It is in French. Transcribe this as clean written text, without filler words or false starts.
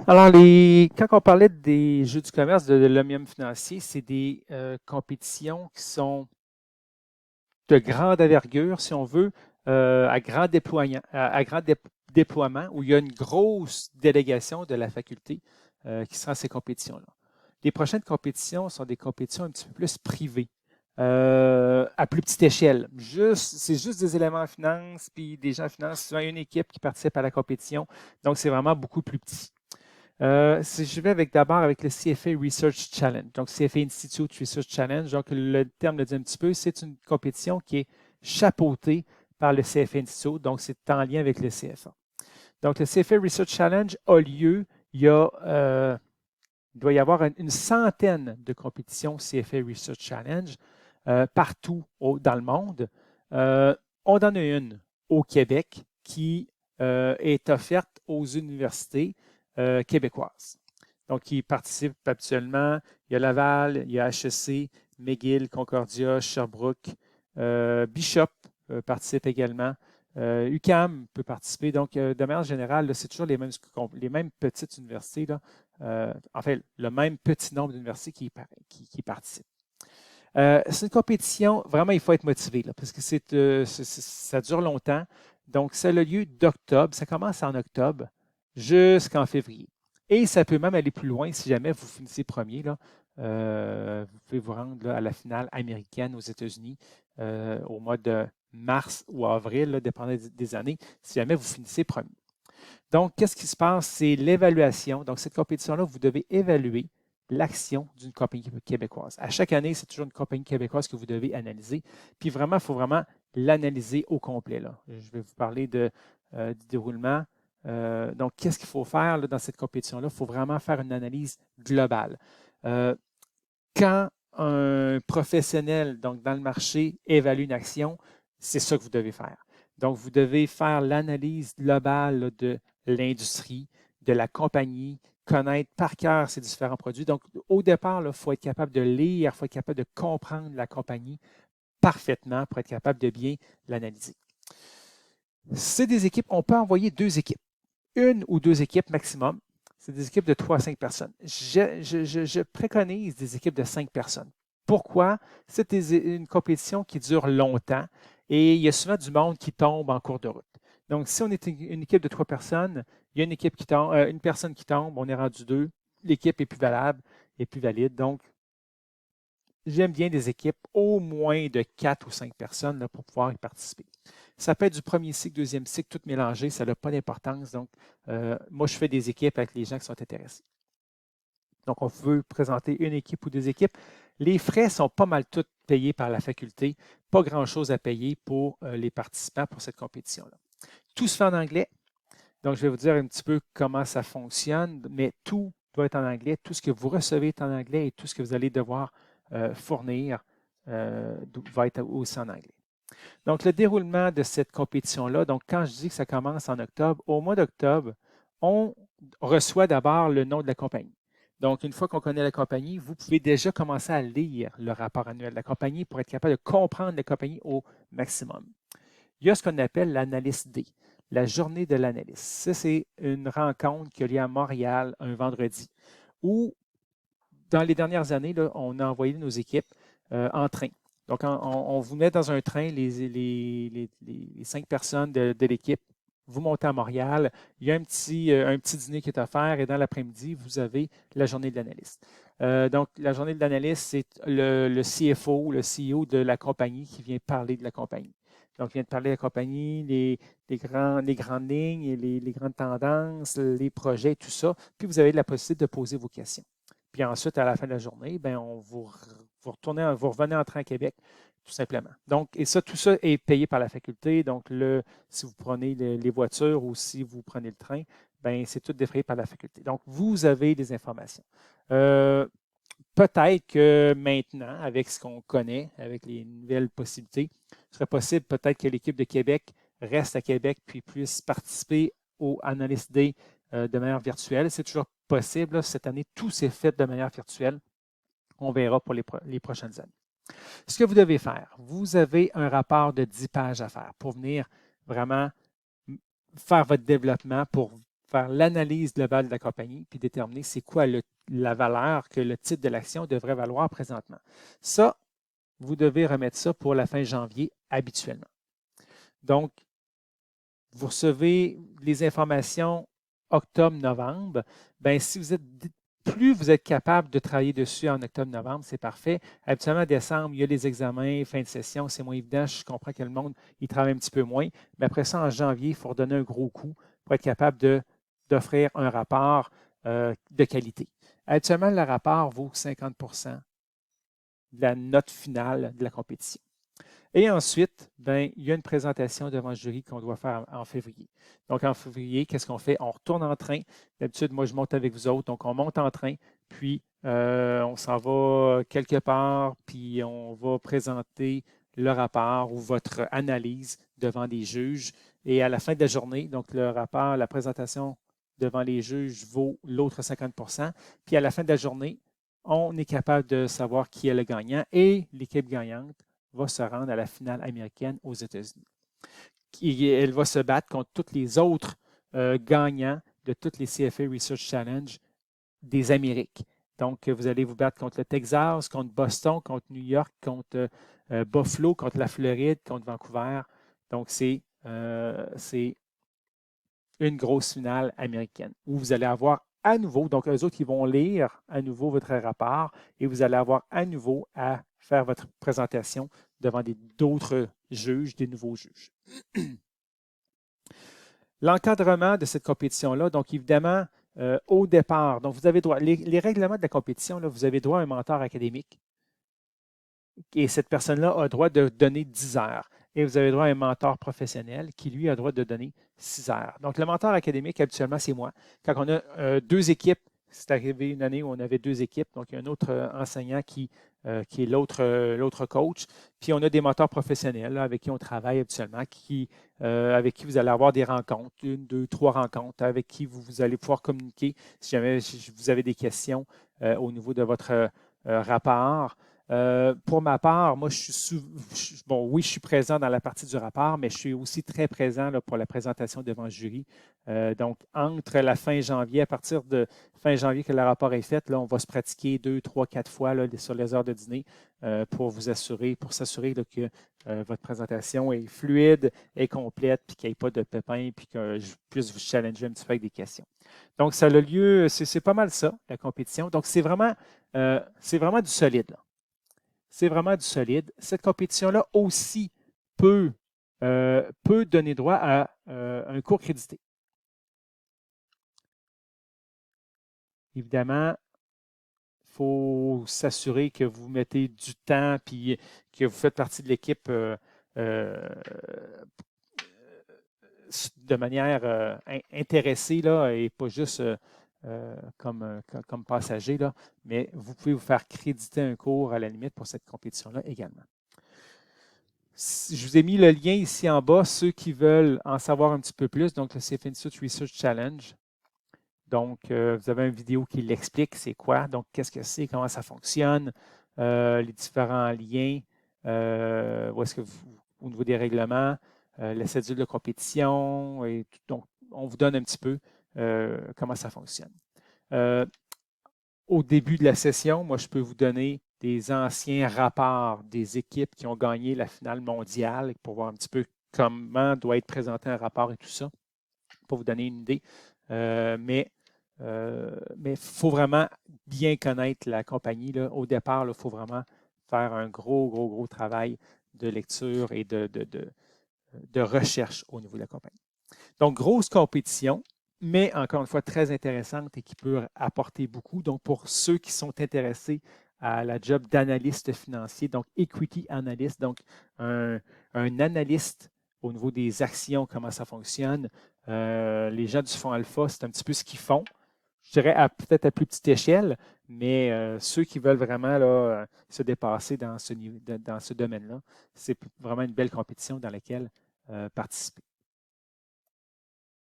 Alors, quand on parlait des jeux du commerce, de l'omnium financier, c'est des compétitions qui sont de grande envergure, si on veut, à grand déploiement, déploiement, où il y a une grosse délégation de la faculté qui sera à ces compétitions-là. Les prochaines compétitions sont des compétitions un petit peu plus privées, à plus petite échelle. C'est juste des éléments en finance, puis des gens en finance, souvent une équipe qui participe à la compétition, donc c'est vraiment beaucoup plus petit. Si je vais d'abord avec le CFA Research Challenge, donc CFA Institute Research Challenge, donc le terme le dit un petit peu, c'est une compétition qui est chapeautée par le CFA Institute, donc c'est en lien avec le CFA. Donc le CFA Research Challenge a lieu, il doit y avoir une centaine de compétitions CFA Research Challenge partout dans le monde. On en a une au Québec qui est offerte aux universités québécoises. Donc, qui participent habituellement. Il y a Laval, il y a HEC, McGill, Concordia, Sherbrooke, Bishop participe également. UQAM peut participer. Donc, de manière générale, c'est toujours les mêmes petites universités. Là, en fait, le même petit nombre d'universités qui participent. C'est une compétition, vraiment, il faut être motivé, là, parce que ça dure longtemps. Donc, ça a lieu d'octobre, ça commence en octobre jusqu'en février. Et ça peut même aller plus loin si jamais vous finissez premier. Là, vous pouvez vous rendre là, à la finale américaine aux États-Unis au mois de mars ou avril, là, dépendant des années, si jamais vous finissez premier. Donc, qu'est-ce qui se passe? C'est l'évaluation. Donc, cette compétition-là, vous devez évaluer l'action d'une compagnie québécoise. À chaque année, c'est toujours une compagnie québécoise que vous devez analyser. Puis vraiment, il faut vraiment l'analyser au complet. Là. Je vais vous parler du déroulement. Donc, qu'est-ce qu'il faut faire là, dans cette compétition-là? Il faut vraiment faire une analyse globale. Quand un professionnel, donc dans le marché, évalue une action, c'est ça que vous devez faire. Donc, vous devez faire l'analyse globale là, de l'industrie, de la compagnie, connaître par cœur ses différents produits. Donc, au départ, il faut être capable de lire, il faut être capable de comprendre la compagnie parfaitement pour être capable de bien l'analyser. C'est des équipes, on peut envoyer 2 équipes, une ou 2 équipes maximum. C'est des équipes de 3 à 5 personnes. Je préconise des équipes de 5 personnes. Pourquoi? C'est une compétition qui dure longtemps et il y a souvent du monde qui tombe en cours de route. Donc, si on est une équipe de 3 personnes, il y a une personne qui tombe, on est rendu 2, l'équipe est plus valable et plus valide. Donc, j'aime bien des équipes au moins de 4 ou 5 personnes là, pour pouvoir y participer. Ça peut être du premier cycle, deuxième cycle, tout mélangé, ça n'a pas d'importance. Donc, moi, je fais des équipes avec les gens qui sont intéressés. Donc, on veut présenter une équipe ou 2 équipes. Les frais sont pas mal tous payés par la faculté. Pas grand-chose à payer pour les participants pour cette compétition-là. Tout se fait en anglais. Donc, je vais vous dire un petit peu comment ça fonctionne, mais tout doit être en anglais. Tout ce que vous recevez est en anglais et tout ce que vous allez devoir fournir va être aussi en anglais. Donc, le déroulement de cette compétition-là, donc quand je dis que ça commence en octobre, au mois d'octobre, on reçoit d'abord le nom de la compagnie. Donc, une fois qu'on connaît la compagnie, vous pouvez déjà commencer à lire le rapport annuel de la compagnie pour être capable de comprendre la compagnie au maximum. Il y a ce qu'on appelle l'analyse D, la journée de l'analyse. Ça, c'est une rencontre qui a lieu à Montréal un vendredi où, dans les dernières années, là, on a envoyé nos équipes en train. Donc, on vous met dans un train, les 5 personnes de l'équipe, vous montez à Montréal, il y a un petit dîner qui est offert et dans l'après-midi, vous avez la journée de l'analyste. Donc, la journée de l'analyste, c'est le CFO, le CEO de la compagnie qui vient parler de la compagnie. Donc, il vient de parler de la compagnie, les grandes lignes, et les grandes tendances, les projets, tout ça. Puis, vous avez la possibilité de poser vos questions. Puis ensuite, à la fin de la journée, bien, vous revenez en train à Québec, tout simplement. Donc, et ça, tout ça est payé par la faculté. Donc, si vous prenez les voitures ou si vous prenez le train, bien, c'est tout défrayé par la faculté. Donc, vous avez des informations. Peut-être que maintenant, avec ce qu'on connaît, avec les nouvelles possibilités, ce serait possible peut-être que l'équipe de Québec reste à Québec puis puisse participer au Analyst Day de manière virtuelle. C'est toujours possible. Là. Cette année, tout s'est fait de manière virtuelle. On verra pour les prochaines années. Ce que vous devez faire, vous avez un rapport de 10 pages à faire pour venir vraiment faire votre développement pour faire l'analyse globale de la compagnie, puis déterminer c'est quoi la valeur que le titre de l'action devrait valoir présentement. Ça, vous devez remettre ça pour la fin janvier habituellement. Donc, vous recevez les informations octobre-novembre. Bien, si vous êtes plus vous êtes capable de travailler dessus en octobre-novembre, c'est parfait. Habituellement, en décembre, il y a les examens, fin de session, c'est moins évident. Je comprends que le monde, il travaille un petit peu moins. Mais après ça, en janvier, il faut redonner un gros coup pour être capable d'offrir un rapport de qualité. Habituellement, le rapport vaut 50 de la note finale de la compétition. Et ensuite, ben, il y a une présentation devant le jury qu'on doit faire en février. Donc, en février, qu'est-ce qu'on fait? On retourne en train. D'habitude, moi, je monte avec vous autres. Donc, on monte en train, puis on s'en va quelque part, puis on va présenter le rapport ou votre analyse devant des juges. Et à la fin de la journée, donc le rapport, la présentation devant les juges vaut l'autre 50 Puis à la fin de la journée, on est capable de savoir qui est le gagnant et l'équipe gagnante va se rendre à la finale américaine aux États-Unis. Elle va se battre contre tous les autres gagnants de toutes les CFA Research Challenge des Amériques. Donc, vous allez vous battre contre le Texas, contre Boston, contre New York, contre Buffalo, contre la Floride, contre Vancouver. Donc, c'est une grosse finale américaine où vous allez avoir à nouveau, donc eux autres, ils vont lire à nouveau votre rapport et vous allez avoir à nouveau à faire votre présentation devant d'autres juges, des nouveaux juges. L'encadrement de cette compétition-là, donc évidemment, au départ, donc vous avez droit, les règlements de la compétition, là, vous avez droit à un mentor académique et cette personne-là a droit de donner 10 heures. Et vous avez droit à un mentor professionnel qui, lui, a droit de donner 6 heures. Donc, le mentor académique, habituellement, c'est moi. Quand on a deux équipes, c'est arrivé une année où on avait deux équipes, donc il y a un autre enseignant qui est l'autre coach. Puis on a des mentors professionnels là, avec qui on travaille habituellement, avec qui vous allez avoir des rencontres, une, deux, trois rencontres, avec qui vous allez pouvoir communiquer si jamais vous avez des questions au niveau de votre rapport. Pour ma part, moi, bon, oui, je suis présent dans la partie du rapport, mais je suis aussi très présent là, pour la présentation devant le jury. Donc, entre la fin janvier, à partir de fin janvier que le rapport est fait, là, on va se pratiquer 2, 3, 4 fois là, sur les heures de dîner pour s'assurer que votre présentation est fluide, est complète, puis qu'il n'y ait pas de pépins, puis que je puisse vous challenger un petit peu avec des questions. Donc, ça a lieu, c'est pas mal ça, la compétition. Donc, c'est vraiment du solide, là. C'est vraiment du solide. Cette compétition-là aussi peut donner droit à un cours crédité. Évidemment, il faut s'assurer que vous mettez du temps puis que vous faites partie de l'équipe de manière intéressée là, et pas juste comme passager, là, mais vous pouvez vous faire créditer un cours à la limite pour cette compétition-là également. Je vous ai mis le lien ici en bas, ceux qui veulent en savoir un petit peu plus, donc le Safe Institute Research Challenge. Donc, vous avez une vidéo qui l'explique, c'est quoi, donc qu'est-ce que c'est, comment ça fonctionne, les différents liens, où est-ce que au niveau des règlements, la cédule de compétition, et tout, donc on vous donne un petit peu comment ça fonctionne. Au début de la session, moi, je peux vous donner des anciens rapports des équipes qui ont gagné la finale mondiale pour voir un petit peu comment doit être présenté un rapport et tout ça, pour vous donner une idée. Mais il faut vraiment bien connaître la compagnie, là. Au départ, il faut vraiment faire un gros travail de lecture et de recherche au niveau de la compagnie. Donc, grosse compétition, mais encore une fois très intéressante et qui peut apporter beaucoup. Donc, pour ceux qui sont intéressés à la job d'analyste financier, donc equity analyst, donc un analyste au niveau des actions, comment ça fonctionne. Les gens du fonds alpha, c'est un petit peu ce qu'ils font. Je dirais peut-être à plus petite échelle, mais ceux qui veulent vraiment là, se dépasser dans ce domaine-là, c'est vraiment une belle compétition dans laquelle participer.